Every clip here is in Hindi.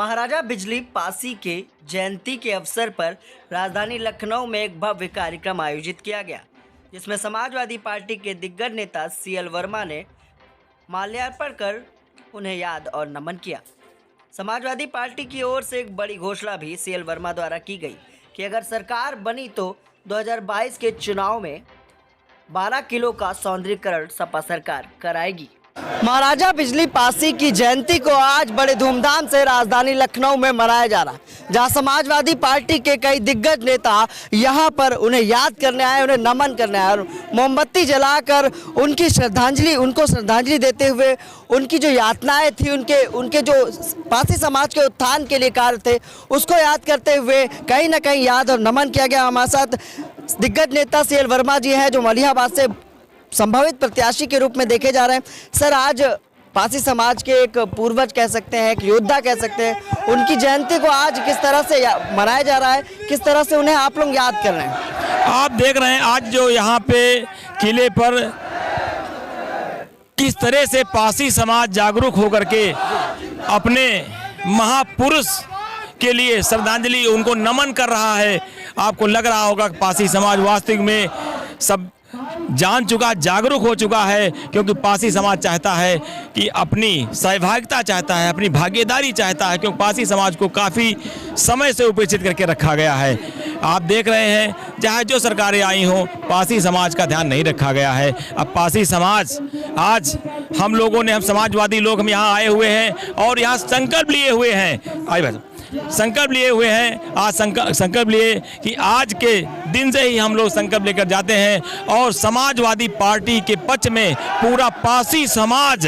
महाराजा बिजली पासी के जयंती के अवसर पर राजधानी लखनऊ में एक भव्य कार्यक्रम आयोजित किया गया, जिसमें समाजवादी पार्टी के दिग्गज नेता सीएल वर्मा ने माल्यार्पण कर उन्हें याद और नमन किया। समाजवादी पार्टी की ओर से एक बड़ी घोषणा भी सीएल वर्मा द्वारा की गई कि अगर सरकार बनी तो 2022 के चुनाव में 12 किलो का सौंदर्यीकरण सपा सरकार कराएगी। महाराजा बिजली पासी की जयंती को आज बड़े धूमधाम से राजधानी लखनऊ में मनाया जा रहा है, जहां समाजवादी पार्टी के कई दिग्गज नेता यहां पर उन्हें याद करने आए, उन्हें नमन करने आए और मोमबत्ती जलाकर उनको श्रद्धांजलि देते हुए उनकी जो यातनाएं थी, उनके जो पासी समाज के उत्थान के लिए कार्य थे, उसको याद करते हुए कहीं ना कहीं याद और नमन किया गया। हमारे साथ दिग्गज नेता सीएल वर्मा जी हैं, जो मलिहाबाद से संभावित प्रत्याशी के रूप में देखे जा रहे हैं। सर, आज पासी समाज के एक पूर्वज कह सकते हैं, एक योद्धा कह सकते हैं, उनकी जयंती को आज किस तरह से मनाया जा रहा है, किस तरह से उन्हें आप लोग याद कर रहे हैं? आप देख रहे हैं आज जो यहाँ पे किले पर किस तरह से पासी समाज जागरूक होकर के अपने महापुरुष के लिए श्रद्धांजलि, उनको नमन कर रहा है। आपको लग रहा होगा कि पासी समाज वास्तविक में सब जान चुका, जागरूक हो चुका है, क्योंकि पासी समाज चाहता है कि अपनी सहभागिता चाहता है, अपनी भागीदारी चाहता है, क्योंकि पासी समाज को काफ़ी समय से उपेक्षित करके रखा गया है। आप देख रहे हैं चाहे जो सरकारें आई हों, पासी समाज का ध्यान नहीं रखा गया है। अब पासी समाज आज हम लोगों ने, हम समाजवादी लोग हम यहाँ आए हुए हैं और यहाँ संकल्प लिए हुए हैं। आइए भाई, संकल्प लिए हुए हैं। आज संकल्प लिए कि आज के दिन से ही हम लोग संकल्प लेकर जाते हैं और समाजवादी पार्टी के पक्ष में पूरा पासी समाज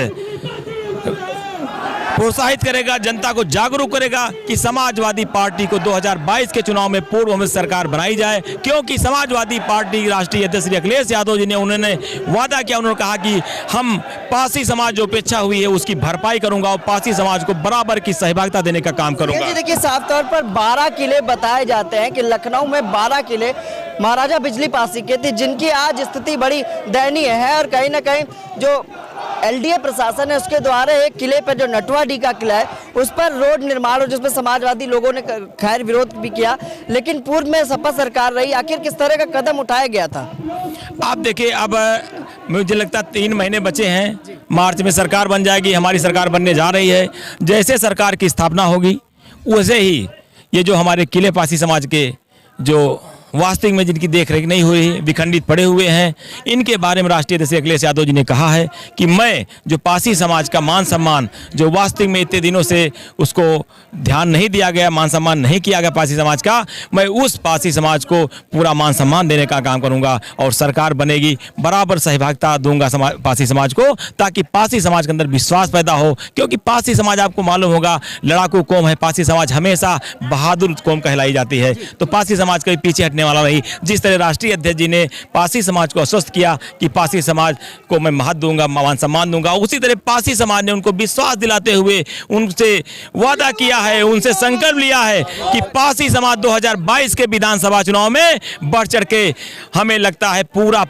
प्रोत्साहित करेगा, जनता को जागरूक करेगा कि समाजवादी पार्टी को 2022 के चुनाव में पूर्व में सरकार बनाई जाए। क्योंकि समाजवादी पार्टी की राष्ट्रीय अध्यक्ष श्री अखिलेश यादव जी ने उन्होंने वादा किया, उन्होंने कहा कि हम पासी समाज जो उपेक्षा हुई है उसकी भरपाई करूंगा और पासी समाज को बराबर की सहभागिता देने का काम करूंगा। देखिए, साफ तौर पर 12 किले बताए जाते हैं कि लखनऊ में 12 किले महाराजा बिजली पासी के थे, जिनकी आज स्थिति बड़ी दयनीय है और कहीं ना कहीं जो एलडीए प्रशासन है उसके द्वारा एक किले पर, जो नटवाडी का किला है, उस पर रोड निर्माण हो, जिसमें समाजवादी लोगों ने खैर विरोध भी किया, लेकिन पूर्व में सपा सरकार रही। आखिर किस तरह का कदम उठाया गया था? आप देखिए, अब मुझे लगता है 3 महीने बचे हैं, मार्च में सरकार बन जाएगी, हमारी सरकार बनने जा रही है। जैसे सरकार की स्थापना होगी वैसे ही ये जो हमारे किले पासी समाज के जो वास्तविक में जिनकी देखरेख नहीं हुई, विखंडित पड़े हुए हैं, इनके बारे में राष्ट्रीय अध्यक्ष अखिलेश यादव जी ने कहा है कि मैं जो पासी समाज का मान सम्मान, जो वास्तविक में इतने दिनों से उसको ध्यान नहीं दिया गया, मान सम्मान नहीं किया गया पासी समाज का, मैं उस पासी समाज को पूरा मान सम्मान देने का काम करूंगा और सरकार बनेगी, बराबर सहभागिता दूंगा पासी समाज को, ताकि पासी समाज के अंदर विश्वास पैदा हो। क्योंकि पासी समाज आपको मालूम होगा लड़ाकू कौम है, पासी समाज हमेशा बहादुर कौम कहलाई जाती है, तो पासी समाज के पीछे हटने वाला नहीं। जिस तरह राष्ट्रीय अध्यक्ष जी ने पासी समाज को आश्वस्त किया कि पासी समाज को मैं महत्व दूंगा, मान सम्मान दूंगा, उसी तरह पासी समाज ने उनको विश्वास दिलाते हुए उनसे वादा किया है, उनसे संकल्प लिया है कि पासी समाज 2022 के विधानसभा चुनाव में बढ़ चढ़ के, हमें लगता है पूरा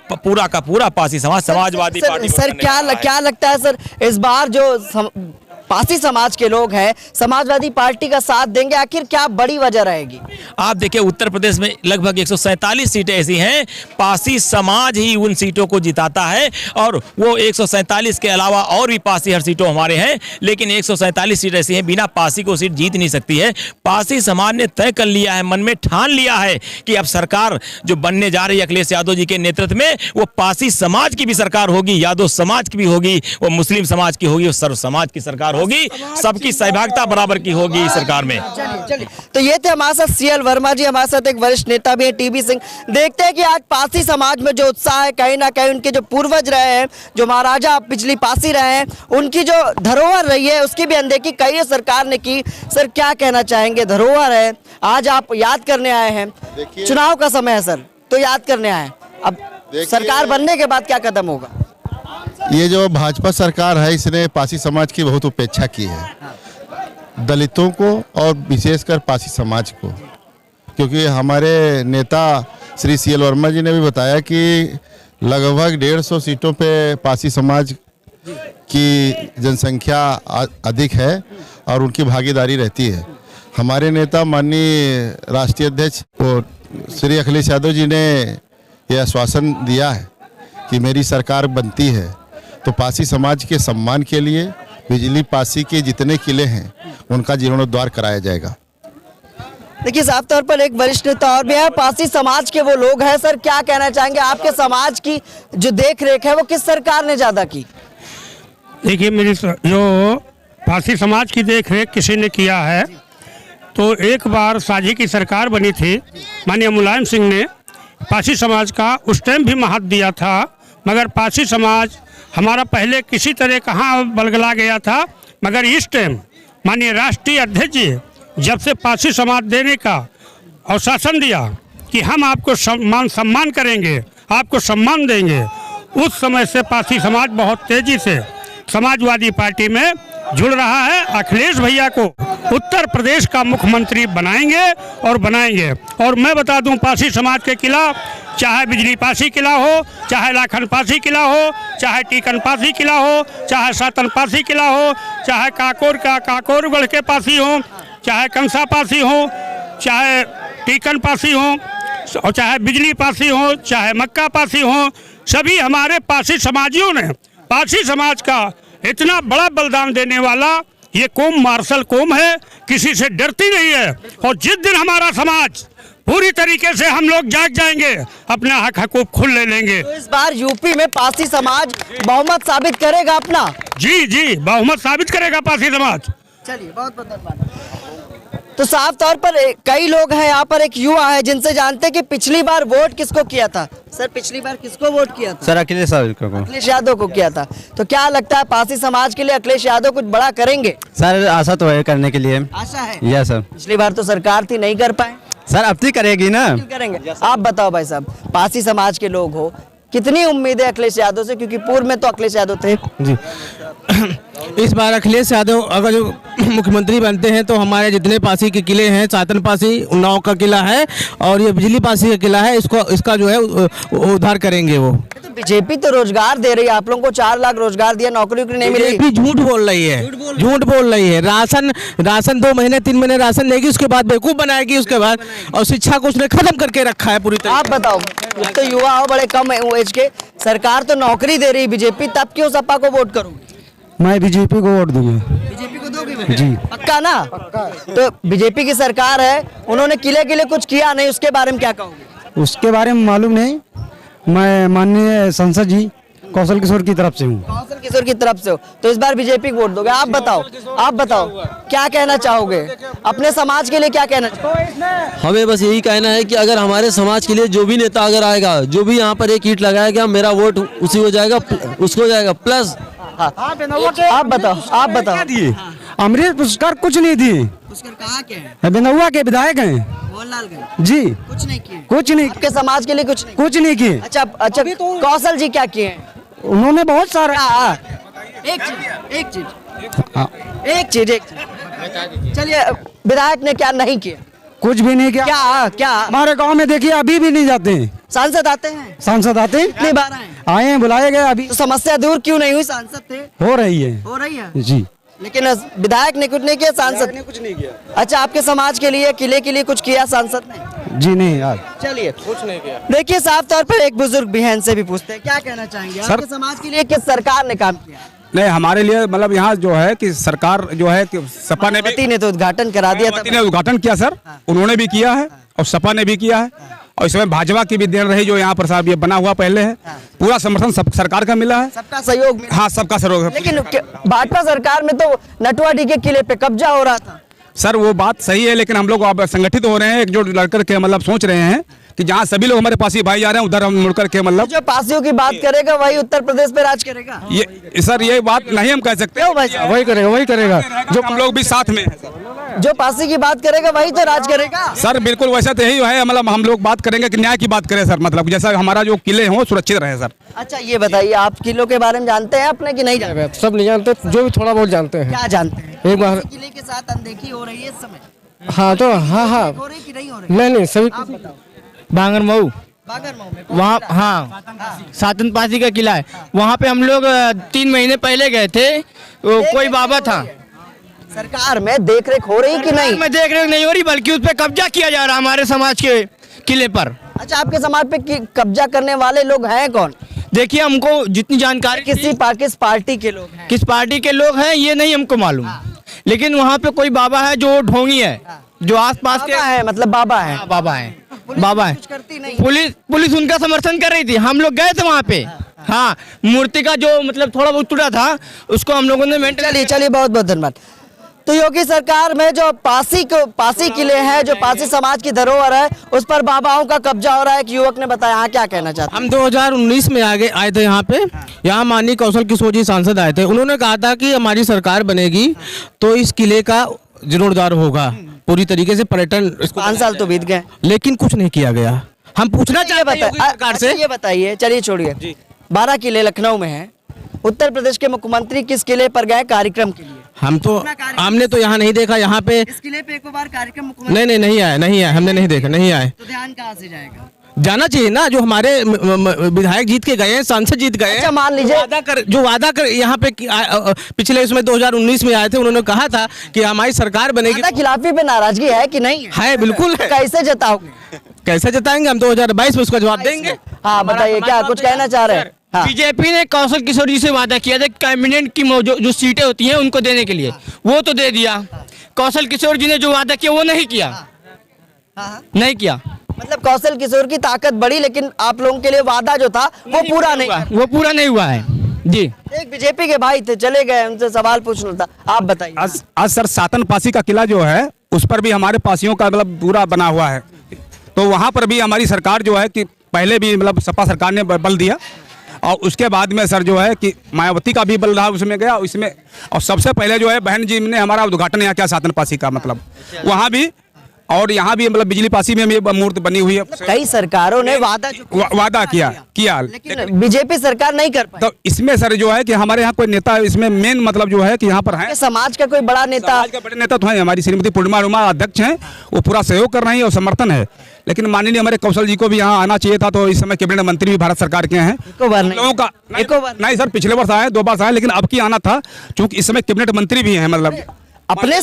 का पूरा पासी समाज समाजवादी पार्टी। सर, क्या लगता है सर, इस बार जो पासी समाज के लोग हैं समाजवादी पार्टी का साथ देंगे? आखिर क्या बड़ी वजह रहेगी? आप देखिए, उत्तर प्रदेश में लगभग 147 सीटें ऐसी हैं, पासी समाज ही उन सीटों को जिताता है और वो 147 के अलावा और भी पासी हर सीटों हमारे हैं, लेकिन 147 सीट ऐसी हैं बिना पासी को सीट जीत नहीं सकती है। पासी समाज ने तय कर लिया है, मन में ठान लिया है कि अब सरकार जो बनने जा रही है अखिलेश यादव जी के नेतृत्व में, वो पासी समाज की भी सरकार होगी, यादव समाज की भी होगी, वो मुस्लिम समाज की होगी, वो सर्व समाज की सरकार होगी, सबकी सहभागिता बराबर की होगी सरकार में। चलिए, तो ये थे हमारे साथ सीएल वर्मा जी, हमारे साथ एक वरिष्ठ नेता भी है टीबी सिंह। देखते हैं कि आज पासी समाज में जो उत्साह है, कहीं ना कहीं उनके जो पूर्वज रहे हैं, जो महाराजा बिजली पासी रहे हैं, उनकी जो धरोहर रही है उसकी भी अनदेखी कई सरकार ने की। सर, क्या कहना चाहेंगे? धरोहर है, आज आप याद करने आए हैं, चुनाव का समय है सर, तो याद करने आए हैं, अब सरकार बनने के बाद क्या कदम होगा? ये जो भाजपा सरकार है इसने पासी समाज की बहुत उपेक्षा की है, दलितों को और विशेषकर पासी समाज को, क्योंकि हमारे नेता श्री सीएल वर्मा जी ने भी बताया कि लगभग 150 सीटों पे पासी समाज की जनसंख्या अधिक है और उनकी भागीदारी रहती है। हमारे नेता माननीय राष्ट्रीय अध्यक्ष वो श्री अखिलेश यादव जी ने यह आश्वासन दिया है कि मेरी सरकार बनती है तो पासी समाज के सम्मान के लिए बिजली पासी के जितने किले हैं उनका जीर्णोद्धार कराया जाएगा। देखिए, साफ तौर पर एक वरिष्ठ नेता और भी है, पासी समाज के वो लोग हैं। सर, क्या कहना चाहेंगे, आपके समाज की जो देख रेख है वो किस सरकार ने ज्यादा की? देखिए, मेरी जो पासी समाज की देख रेख किसी ने किया है तो एक बार साझी की सरकार बनी थी, माननीय मुलायम सिंह ने पासी समाज का उस टाइम भी महत्व दिया था, मगर पासी समाज हमारा पहले किसी तरह कहाँ बलगला गया था। मगर इस टाइम माननीय राष्ट्रीय अध्यक्ष जी जब से पासी समाज देने का आश्वासन दिया कि हम आपको सम्मान करेंगे, आपको सम्मान देंगे, उस समय से पासी समाज बहुत तेजी से समाजवादी पार्टी में जुड़ रहा है। अखिलेश भैया को उत्तर प्रदेश का मुख्यमंत्री बनाएंगे और बनाएंगे। और मैं बता दूं, पासी समाज के किला, चाहे बिजली पासी किला हो, चाहे लाखन पासी किला हो, चाहे टीकन पासी किला हो, चाहे सातन पासी किला हो, चाहे काकोरगढ़ के पासी हो, चाहे कंसा पासी हो, चाहे टीकन पासी हो, और चाहे बिजली पासी हो, चाहे मक्का पासी हो, सभी हमारे पासी समाजियों ने पासी समाज का इतना बड़ा बलिदान देने वाला ये कौम मार्शल कौम है, किसी से डरती नहीं है। और जिस दिन हमारा समाज पूरी तरीके से हम लोग जाग जाएंगे, अपना हक हकूक खुद ले लेंगे। तो इस बार यूपी में पासी समाज बहुमत साबित करेगा अपना? जी, बहुमत साबित करेगा पासी समाज। चलिए, बहुत बहुत धन्यवाद। तो साफ तौर पर कई लोग हैं यहाँ पर, एक युवा है जिनसे जानते हैं कि पिछली बार वोट किसको किया था। सर, पिछली बार किसको वोट किया था? सर, अखिलेश यादव को। अखिलेश यादव को किया था। तो क्या लगता है, पासी समाज के लिए अखिलेश यादव कुछ बड़ा करेंगे? सर, आशा तो है करने के लिए। आशा है? Yes sir. पिछली बार तो सरकार थी, नहीं कर पाए। सर, अब तो करेगी ना। करेंगे। आप बताओ भाई साहब, पासी समाज के लोग हो, कितनी उम्मीद है अखिलेश यादव से, क्योंकि पूर्व में तो अखिलेश यादव थे? जी इस बार अखिलेश यादव अगर जो मुख्यमंत्री बनते हैं तो हमारे जितने पासी के किले हैं, सातन पासी, उन्नाव का किला है और ये बिजली पासी का किला है, इसका जो है उद्धार करेंगे वो। तो बीजेपी तो रोजगार दे रही है, आप लोगों को 4 लाख रोजगार दिया, नौकरी नहीं मिली। बीजेपी झूठ बोल रही है, झूठ बोल रही है। राशन 2 महीने 3 महीने राशन लेगी, उसके बाद बेवकूफ बनाएगी, उसके बाद और शिक्षा को उसने खत्म करके रखा है पूरी तरह। आप बताओ, तो युवा हो, बड़े कम एज के, सरकार तो नौकरी दे रही बीजेपी, तब क्यों सपा को वोट करोगे? मैं बीजेपी को वोट दूंगा। बीजेपी को दोगे? जी, पक्का ना? तो बीजेपी की सरकार है, उन्होंने किले के लिए कुछ किया नहीं, उसके बारे में क्या कहोगे? उसके बारे में मालूम नहीं, मैं माननीय सांसद जी कौशल किशोर की तरफ से हूँ। कौशल किशोर की तरफ से हो, तो इस बार बीजेपी को वोट दोगे? आप बताओ क्या कहना चाहोगे, अपने समाज के लिए क्या कहना चाहोगे? हमें बस यही कहना है कि अगर हमारे समाज के लिए जो भी नेता अगर आएगा, जो भी यहाँ पर एक ईंट लगाएगा, मेरा वोट उसी को जाएगा, उसको जाएगा। प्लस आप बताओ। अमृत पुरस्कार कुछ नहीं दिए। पुरस्कार कहाँ के हैं? बेनौआ के विधायक हैं मोहनलालगंज जी, कुछ नहीं किए। कुछ नहीं, आपके समाज के लिए कुछ नहीं किए। अच्छा, कौशल जी क्या किए हैं? उन्होंने बहुत सारा एक चीज चलिए, विधायक ने क्या नहीं किया? कुछ भी नहीं किया। क्या हमारे गांव में देखिए अभी भी नहीं जाते हैं। सांसद आते हैं? सांसद आते हैं, कितनी बार आए हैं, बुलाए गए। अभी तो समस्या दूर क्यों नहीं हुई? सांसद थे, हो रही है जी, लेकिन विधायक ने कुछ नहीं किया, सांसद ने कुछ नहीं किया। अच्छा, आपके समाज के लिए, किले के लिए कुछ किया सांसद ने? जी नहीं यार, चलिए, कुछ नहीं किया। देखिए, साफ तौर पर एक बुजुर्ग बहन से भी पूछते हैं, क्या कहना चाहेंगे, आपके समाज के लिए किस सरकार ने काम किया? नहीं, हमारे लिए मतलब यहाँ जो है कि सरकार जो है कि सपा ने तो उद्घाटन करा दिया था। ने उद्घाटन किया सर, उन्होंने भी किया है और सपा ने भी किया है, और इसमें भाजपा की भी देन रही जो यहाँ पर साहब ये बना हुआ पहले है। पूरा समर्थन सब सरकार का मिला है, सबका सहयोग मिला। हाँ, सबका सहयोग। लेकिन भाजपा सरकार में तो नटवाडी के किले पे कब्जा हो रहा था। सर, वो बात सही है, लेकिन हम लोग अब संगठित हो रहे हैं, एकजुट लड़कर के मतलब सोच रहे हैं कि जहाँ सभी लोग हमारे पासी भाई जा रहे हैं उधर हम मुड़कर के मतलब जो पासियों की बात करेगा वही उत्तर प्रदेश पे राज करेगा। ये सर, ये बात नहीं हम कह सकते। वही करेगा जो हम लोग भी साथ में हैं। जो पासी की बात करेगा वही तो राज करेगा। सर, बिल्कुल वैसा तो यही है, मतलब हम लोग बात करेंगे कि न्याय की बात करें सर, मतलब जैसा हमारा जो किले हों सुरक्षित रहे सर। अच्छा, ये बताइए, आप किलों के बारे में जानते हैं अपने कि नहीं जानते? सब नहीं जानते, जो भी थोड़ा बहुत जानते हैं। क्या जानते हैं? एक बार किले के साथ अनदेखी हो रही है इस समय? हाँ, तो हाँ हो रही कि नहीं हो रही? नहीं सभी आप बताओ। बांगरमऊ बागरमऊ में वहाँ, हाँ, सातन पासी का किला है, वहाँ पे हम लोग 3 महीने पहले गए थे। कोई बाबा था, सरकार में देख रेख हो रही कि नहीं? मैं देख रेख नहीं हो रही, बल्कि उस पर कब्जा किया जा रहा है हमारे समाज के किले पर। अच्छा, आपके समाज पे कब्जा करने वाले लोग हैं कौन? देखिए, हमको जितनी जानकारी किस पार्टी के लोग हैं? किस पार्टी के लोग हैं ये नहीं हमको मालूम, लेकिन वहाँ पे कोई बाबा है जो ढोंगी है, जो आसपास के बाबा है, मतलब बाबा है। हाँ, बाबा है, बाबा है। कुछ करती नहीं। पुलिस उनका समर्थन कर रही थी, हम लोग गए थे वहाँ पे। हाँ, मूर्ति का जो मतलब थोड़ा बहुत टूटा था उसको हम लोगों ने मेंटेन। चलिए बहुत बहुत धन्यवाद। तो योगी सरकार में जो पासी किले हैं, जो पासी समाज की धरोहर है, उस पर बाबाओं का कब्जा हो रहा है। एक युवक ने बताया, हाँ क्या कहना चाहते हैं? हम 2019 में आए थे यहाँ पे। यहाँ माननीय कौशल किशोर जी सांसद आए थे। उन्होंने कहा था कि हमारी सरकार बनेगी तो इस किले का जीर्णोद्धार होगा, पूरी तरीके से पर्यटन। 5 साल तो बीत गए, लेकिन कुछ नहीं किया गया। हम पूछना चाहते हैं योगी सरकार से। ये बताइए, चलिए छोड़िए, 12 किले लखनऊ में हैं। उत्तर प्रदेश के मुख्यमंत्री किस किले पर गए कार्यक्रम के लिए? हमने तो यहाँ नहीं देखा। यहाँ पे इस किले पे एक बार कार्यक्रम मुख्यमंत्री नहीं आए, हमने नहीं देखा, नहीं आए। तो ध्यान कहाँ से जाएगा? जाना चाहिए ना, जो हमारे विधायक जीत के गए हैं, सांसद जीत गए। अच्छा, मान लीजिए जो वादा कर यहाँ पे पिछले इसमें 2019 में आए थे, उन्होंने कहा था कि हमारी सरकार बनेगी। खिलाफी पे नाराजगी है कि नहीं? है, बिल्कुल है। कैसे जताओगे? कैसे जताएंगे? हम 2022 में उसका जवाब देंगे। हाँ बताइए, क्या कुछ कहना चाह रहे हैं? हाँ। बीजेपी ने कौशल किशोर जी से वादा किया था कैबिनेट की जो सीटें होती हैं उनको देने के लिए, वो तो दे दिया। कौशल किशोर जी ने जो वादा किया वो नहीं किया। नहीं किया। मतलब कौशल किशोर की ताकत बढ़ी, लेकिन आप लोगों के लिए वादा जो था वो पूरा नहीं हुआ है जी। एक बीजेपी के भाई थे, चले गए, उनसे सवाल पूछना था, आप बताइए। आज सर सातन पासी का किला जो है उस पर भी हमारे पासियों का मतलब पूरा बना हुआ है, तो वहाँ पर भी हमारी सरकार जो है कि पहले भी मतलब सपा सरकार ने बल दिया, और उसके बाद में सर जो है कि मायावती का भी बल रहा उसमें गया इसमें, और सबसे पहले जो है बहन जी ने हमारा उद्घाटन यहाँ किया सातन पासी का, मतलब वहाँ भी और यहाँ भी मतलब बिजली पासी में भी मूर्ति बनी हुई है। कई सरकारों ने वादा किया लेकिन बीजेपी सरकार नहीं कर पाई। तो इसमें सर जो है कि हमारे यहाँ कोई नेता इसमें मेन मतलब जो है कि यहाँ पर है समाज का कोई बड़ा नेता, समाज का बड़े नेता तो है, हमारी श्रीमती पूर्णिमा रुमा अध्यक्ष हैं, वो पूरा सहयोग कर रही है और समर्थन है। लेकिन माननीय हमारे कौशल जी को भी यहाँ आना चाहिए था, तो इस समय कैबिनेट मंत्री भी भारत सरकार के हैं। लोगों का नहीं सर, पिछले वर्ष आए, 2 बार आए, लेकिन अब की आना था क्योंकि इस समय कैबिनेट मंत्री भी हैं। मतलब अपने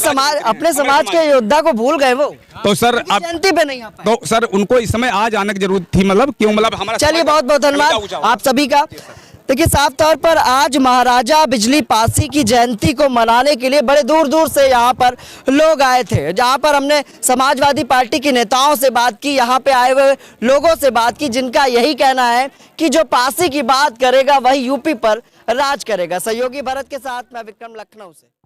समाज के योद्धा को भूल गए वो, तो सर आप जयंती पे नहीं आ पाए। तो सर उनको इस समय आज आने की जरूरत थी, मतलब क्यों, मतलब हमारा। चलिए बहुत बहुत धन्यवाद आप सभी का। देखिए, साफ तौर पर आज महाराजा बिजली पासी की जयंती को मनाने के लिए बड़े दूर दूर से यहाँ पर लोग आए थे, जहाँ पर हमने समाजवादी पार्टी के नेताओं से बात की, यहाँ पे आए हुए लोगों से बात की, जिनका यही कहना है कि जो पासी की बात करेगा वही यूपी पर राज करेगा। सहयोगी भरत के साथ मैं विक्रम, लखनऊ से।